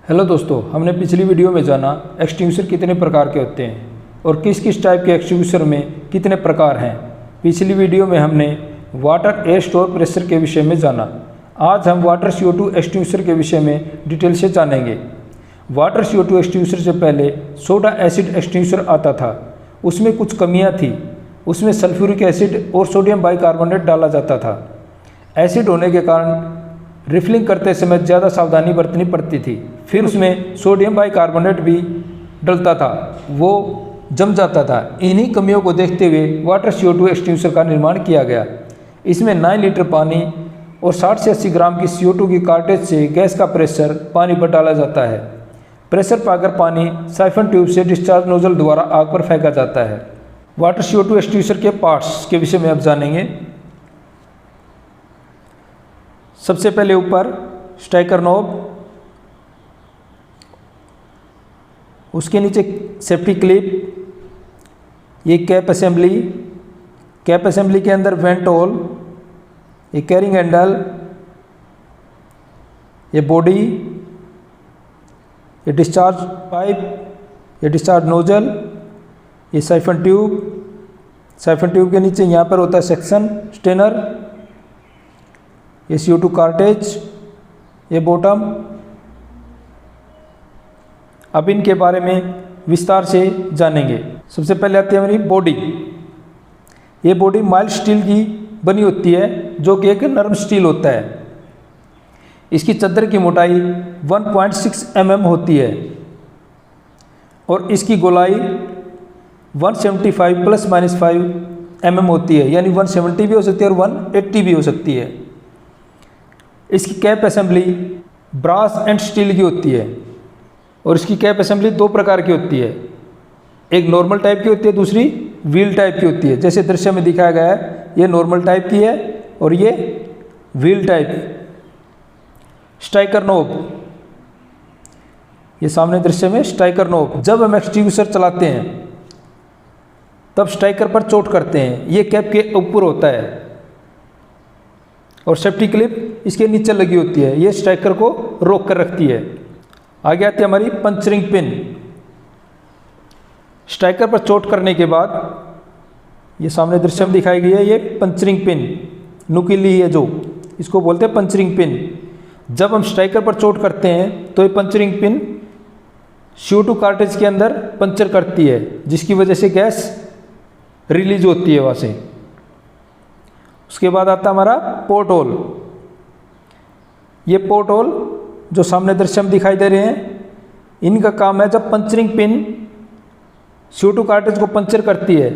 Hello दोस्तों, हमने पिछली वीडियो में जाना एक्सटिंग्विशर कितने प्रकार के होते हैं और किस किस टाइप के एक्सटिंग्विशर में कितने प्रकार हैं। पिछली वीडियो में हमने वाटर एयर स्टोर प्रेशर के विषय में जाना। आज हम वाटर CO2 एक्सटिंग्विशर के विषय में डिटेल से जानेंगे। वाटर CO2 एक्सटिंग्विशर से पहले सोडा एसिड एक्सटिंग्विशर आता था। उसमें कुछ कमियाँ थी। उसमें सल्फ्यूरिक एसिड और सोडियम बाइकार्बोनेट डाला जाता था। एसिड होने के कारण रिफिलिंग करते समय ज़्यादा सावधानी बरतनी पड़ती थी। फिर उसमें सोडियम बाइकार्बोनेट भी डलता था, वो जम जाता था। इन्हीं कमियों को देखते हुए वाटर CO2 एक्सटिंग्विशर का निर्माण किया गया। इसमें 9 लीटर पानी और 60 से 80 ग्राम की CO2 की कार्टेज से गैस का प्रेशर पानी पर डाला जाता है। प्रेशर पाकर पानी साइफन ट्यूब से डिस्चार्ज नोजल द्वारा आग पर फेंका जाता है। वाटर CO2 एक्सटिंग्विशर के पार्ट्स के विषय में अब जानेंगे। सबसे पहले ऊपर स्ट्राइकर नॉब, उसके नीचे सेफ्टी क्लिप, ये कैप असेंबली, कैप असेंबली के अंदर वेंट होल, ये कैरिंग हैंडल, ये बॉडी, ये डिस्चार्ज पाइप, ये डिस्चार्ज नोजल, ये साइफन ट्यूब। साइफन ट्यूब के नीचे यहाँ पर होता है सेक्शन स्टेनर, ये CO2 कार्टेज, ये बॉटम। अब इनके बारे में विस्तार से जानेंगे। सबसे पहले आती है हमारी बॉडी। ये बॉडी माइल्ड स्टील की बनी होती है, जो कि एक नरम स्टील होता है। इसकी चद्दर की मोटाई 1.6 mm होती है और इसकी गोलाई 175 ± 5 mm होती है, यानी 170 भी हो सकती है और 180 भी हो सकती है। इसकी cap assembly brass and steel की होती है और इसकी कैप असेंबली 2 प्रकार की होती है। एक नॉर्मल टाइप की होती है, दूसरी व्हील टाइप की होती है। जैसे दृश्य में दिखाया गया है, ये नॉर्मल टाइप की है और ये व्हील टाइप। स्ट्राइकर नोब, ये सामने दृश्य में स्ट्राइकर नोब। जब हम एक्सटिंग्विशर चलाते हैं तब स्ट्राइकर पर चोट करते हैं, ये कैप के ऊपर होता है और सेफ्टी क्लिप इसके नीचे लगी होती है, ये स्ट्राइकर को रोक कर रखती है। आगे आती है हमारी पंचरिंग पिन। स्ट्राइकर पर चोट करने के बाद ये सामने दृश्य में दिखाई गई है, ये पंचरिंग पिन नुकीली है, जो इसको बोलते हैं पंचरिंग पिन। जब हम स्ट्राइकर पर चोट करते हैं तो ये पंचरिंग पिन CO2 कार्टेज के अंदर पंचर करती है, जिसकी वजह से गैस रिलीज होती है वहाँ से। उसके बाद आता हमारा पोर्ट होल। ये पोर्ट होल जो सामने दृश्य में दिखाई दे रहे हैं, इनका काम है जब पंचरिंग पिन CO2 कार्टेज को पंचर करती है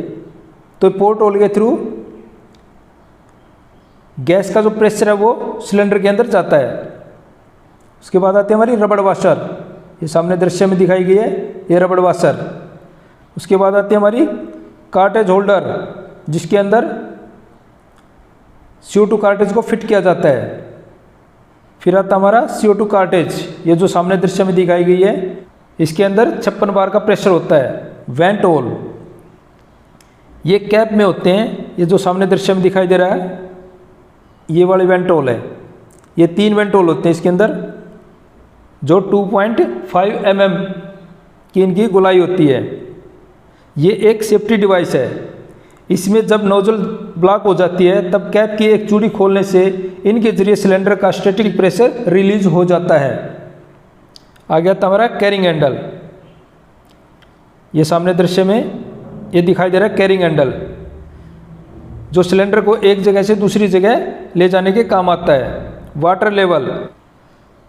तो पोर्ट होल के थ्रू गैस का जो प्रेशर है वो सिलेंडर के अंदर जाता है। उसके बाद आती है हमारी रबड़ वाशर। ये सामने दृश्य में दिखाई गई है, ये रबड़ वाशर। उसके बाद आती है हमारी कार्टेज होल्डर, जिसके अंदर CO2 कार्टेज को फिट किया जाता है। फिर आता हमारा CO2 कार्टेज, ये जो सामने दृश्य में दिखाई गई है, इसके अंदर 56 बार का प्रेशर होता है। वेंट होल, ये कैप में होते हैं, ये जो सामने दृश्य में दिखाई दे रहा है, ये वाले वेंट होल है। ये 3 वेंट होल होते हैं इसके अंदर, जो 2.5 mm की इनकी गोलाई होती है। ये एक सेफ्टी डिवाइस है। इसमें जब नोजल ब्लॉक हो जाती है तब कैप की एक चूड़ी खोलने से इनके जरिए सिलेंडर का स्टैटिक प्रेशर रिलीज हो जाता है। आगे आता हमारा कैरिंग हैंडल। ये सामने दृश्य में ये दिखाई दे रहा है कैरिंग हैंडल, जो सिलेंडर को एक जगह से दूसरी जगह ले जाने के काम आता है। वाटर लेवल,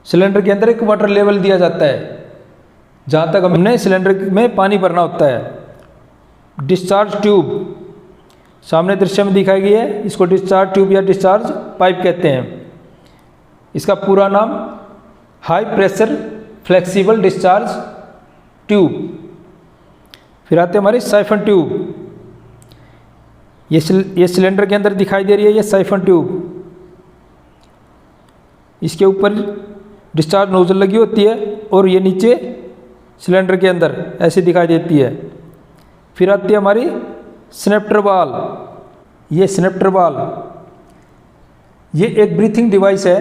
सिलेंडर के अंदर एक वाटर लेवल दिया जाता है जहाँ तक हमने सिलेंडर में पानी भरना होता है। डिस्चार्ज ट्यूब, सामने दृश्य में दिखाई गई है, इसको डिस्चार्ज ट्यूब या डिस्चार्ज पाइप कहते हैं। इसका पूरा नाम high pressure flexible discharge tube. फिर आते हमारी साइफन ट्यूब। ये सिलेंडर के अंदर दिखाई दे रही है, ये साइफन ट्यूब। इसके ऊपर डिस्चार्ज नोजल लगी होती है और ये नीचे सिलेंडर के अंदर ऐसे दिखाई देती है। फिर आती है हमारी स्नेप्टर बाल। ये स्नेप्टर बाल, ये एक ब्रीथिंग डिवाइस है।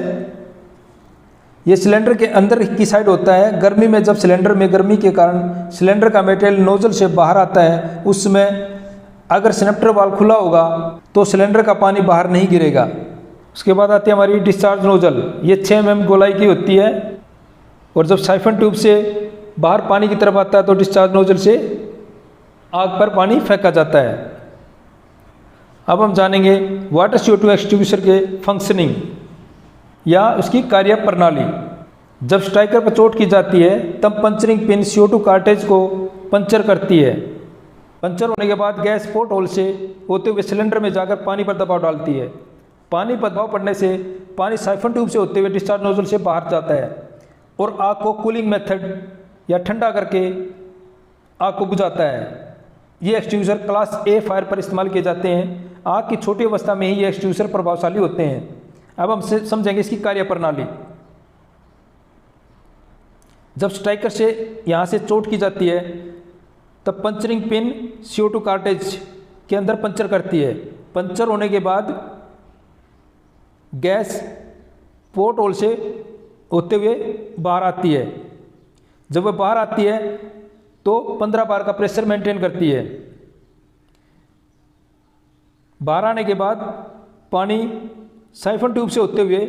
ये सिलेंडर के अंदर की साइड होता है। गर्मी में जब सिलेंडर में गर्मी के कारण सिलेंडर का मटेरियल नोजल से बाहर आता है, उस समय अगर सिनेप्टर वाल्व खुला होगा तो सिलेंडर का पानी बाहर नहीं गिरेगा। उसके बाद आती है हमारी डिस्चार्ज नोजल। ये 6 mm गोलाई की होती है और जब साइफन ट्यूब से बाहर पानी की तरफ आता है तो डिस्चार्ज नोजल से आग पर पानी फेंका जाता है। अब हम जानेंगे वाटर CO2 एक्सटिंग्विशर के फंक्शनिंग या उसकी कार्य प्रणाली। जब स्ट्राइकर पर चोट की जाती है तब पंचरिंग पिन CO2 कार्टेज को पंचर करती है। पंचर होने के बाद गैस पोर्ट होल से होते हुए सिलेंडर में जाकर पानी पर दबाव डालती है। पानी पर दबाव पड़ने से पानी साइफन ट्यूब से होते हुए डिस्चार्ज नोजल से बाहर जाता है और आग को कूलिंग मेथड या ठंडा करके आग को बुझाता है। ये एक्सटिंग्विशर क्लास A फायर पर इस्तेमाल किए जाते हैं। आग की छोटी अवस्था में ही ये एक्सटिंग्विशर प्रभावशाली होते हैं। अब हम समझेंगे इसकी कार्य प्रणाली। जब स्ट्राइकर से यहाँ से चोट की जाती है तब पंचरिंग पिन CO2 कार्टेज के अंदर पंचर करती है। पंचर होने के बाद गैस पोर्ट होल से होते हुए बाहर आती है। जब वह बाहर आती है तो 15 बार का प्रेशर मेंटेन करती है। बाहर आने के बाद पानी साइफन ट्यूब से होते हुए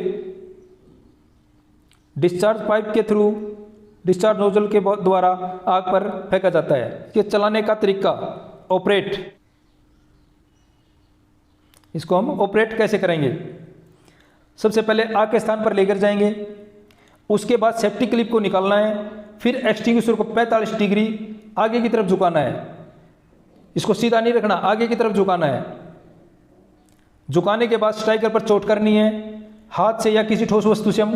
डिस्चार्ज पाइप के थ्रू डिस्चार्ज नोजल के द्वारा आग पर फेंका जाता है। इसके चलाने का तरीका ऑपरेट। इसको हम ऑपरेट कैसे करेंगे? सबसे पहले आग के स्थान पर लेकर जाएंगे, उसके बाद सेफ्टी क्लिप को निकालना है, फिर एक्सटिंग्विशर को 45 डिग्री आगे की तरफ झुकाना है। इसको सीधा नहीं रखना, आगे की तरफ झुकाना है। झुकाने के बाद स्ट्राइकर पर चोट करनी है। हाथ से या किसी ठोस वस्तु से हम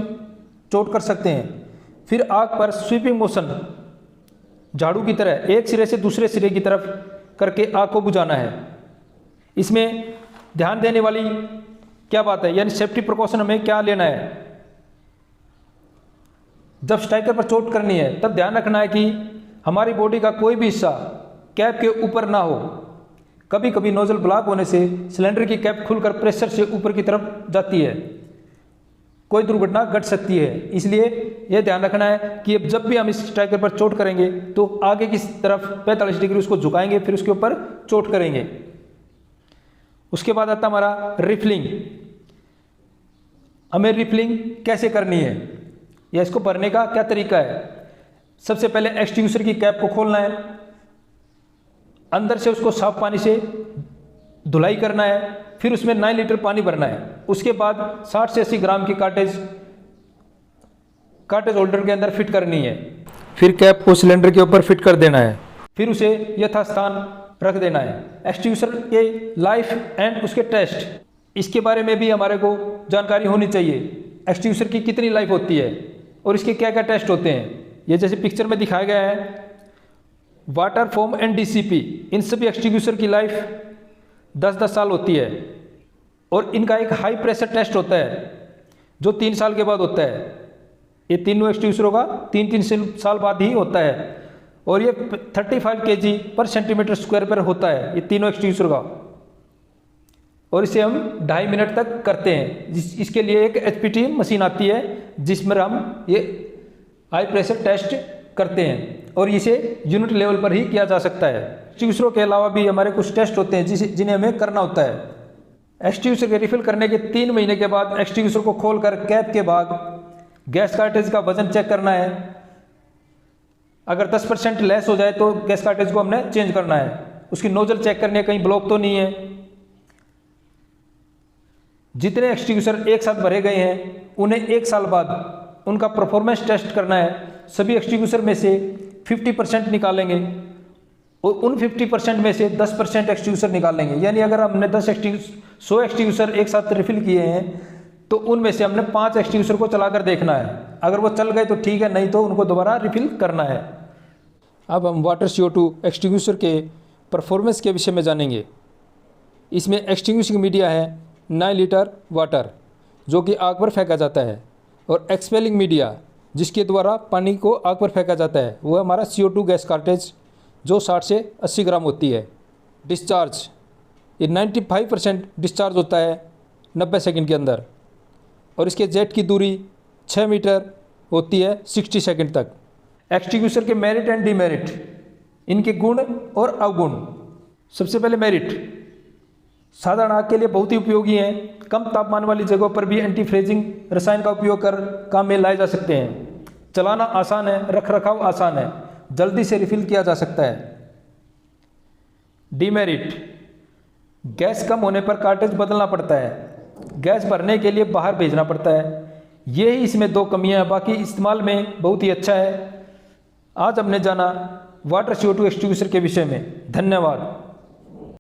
चोट कर सकते हैं। फिर आग पर स्वीपिंग मोशन झाड़ू की तरह एक सिरे से दूसरे सिरे की तरफ करके आग को बुझाना है। इसमें ध्यान देने वाली क्या बात है, यानी सेफ्टी प्रिकॉशन हमें क्या लेना है? जब स्ट्राइकर पर चोट करनी है तब ध्यान रखना है कि हमारी बॉडी का कोई भी हिस्सा कैप के ऊपर ना हो। कभी कभी नोजल ब्लॉक होने से सिलेंडर की कैप खुलकर प्रेशर से ऊपर की तरफ जाती है, कोई दुर्घटना घट सकती है। इसलिए यह ध्यान रखना है कि जब भी हम इस स्ट्राइकर पर चोट करेंगे तो आगे की तरफ 45 डिग्री उसको झुकाएंगे, फिर उसके ऊपर चोट करेंगे। उसके बाद आता हमारा रिफिलिंग। हमें रिफिलिंग कैसे करनी है या इसको भरने का क्या तरीका है? सबसे पहले एक्सटिंग्विशर की कैप को खोलना है, अंदर से उसको साफ पानी से धुलाई करना है, फिर उसमें 9 लीटर पानी भरना है। उसके बाद 60 से 80 ग्राम की कार्टेज होल्डर के अंदर फिट करनी है। फिर कैप को सिलेंडर के ऊपर फिट कर देना है, फिर उसे यथास्थान रख देना है। एक्सटिंग्विशर के लाइफ एंड उसके टेस्ट, इसके बारे में भी हमारे को जानकारी होनी चाहिए। एक्सटिंग्विशर की कितनी लाइफ होती है और इसके क्या क्या टेस्ट होते हैं, ये जैसे पिक्चर में दिखाया गया है। वाटर फोम एंड DCP, इन सभी एक्सटिंग्विशर की लाइफ 10-10 साल होती है और इनका एक हाई प्रेशर टेस्ट होता है जो 3 साल के बाद होता है। ये तीनों एक्सटिंग्विशरों का 3-3 साल बाद ही होता है और ये 35 kg पर सेंटीमीटर स्क्वायर पर होता है, ये तीनों एक्सटिंग्विशर का। और इसे हम 2.5 मिनट तक करते हैं। इसके लिए एक HPT मशीन आती है जिसमें हम ये हाई प्रेशर टेस्ट करते हैं और इसे यूनिट लेवल पर ही किया जा सकता है। एक्सटिंग्विशरों के अलावा भी हमारे कुछ टेस्ट होते हैं जिन्हें हमें करना होता है। एक्सटिंग्विशर के रिफिल करने के 3 महीने के बाद एक्सटिंग्विशर को खोलकर कैप के भाग गैस कार्टेज का वजन चेक करना है। अगर 10% लेस हो जाए तो गैस कार्टेज को हमने चेंज करना है। उसकी नोजल चेक करनी है, कहीं ब्लॉक तो नहीं है। जितने एक्सटिंग्विशर एक साथ भरे गए हैं उन्हें 1 साल बाद उनका परफॉर्मेंस टेस्ट करना है। सभी एक्सटिंग्विशर में से 50% निकालेंगे और उन 50% में से 10% एक्सटिंग्विशर निकालेंगे। यानी अगर हमने 100 एक्सटिंग्विशर एक साथ रिफिल किए हैं तो उनमें से हमने 5 एक्सटिंग्विशर को चलाकर देखना है। अगर वो चल गए तो ठीक है, नहीं तो उनको दोबारा रिफिल करना है। अब हम वाटर CO2 एक्सटिंग्विशर के परफॉर्मेंस के विषय में जानेंगे। इसमें एक्सटिंग्विशिंग मीडिया है 9 लीटर वाटर जो कि आग पर फेंका जाता है, और एक्सपेलिंग मीडिया जिसके द्वारा पानी को आग पर फेंका जाता है वो हमारा CO2 गैस कार्टेज जो 60 से 80 ग्राम होती है। डिस्चार्ज, ये 95% डिस्चार्ज होता है 90 सेकंड के अंदर, और इसके जेट की दूरी 6 मीटर होती है 60 सेकंड तक। एक्सटिंग्विशर के मेरिट एंड डीमेरिट, इनके गुण और अवगुण। सबसे पहले मेरिट, साधारण आग के लिए बहुत ही उपयोगी हैं। कम तापमान वाली जगहों पर भी एंटी फ्रीजिंग रसायन का उपयोग कर काम में लाए जा सकते हैं। चलाना आसान है, रख रखाव आसान है, जल्दी से रिफिल किया जा सकता है। डीमेरिट, गैस कम होने पर कार्ट्रिज बदलना पड़ता है, गैस भरने के लिए बाहर भेजना पड़ता है। ये ही इसमें दो कमियां हैं, बाकी इस्तेमाल में बहुत ही अच्छा है। आज हमने जाना वाटर CO2 एक्सटिंग्विशर के विषय में। धन्यवाद।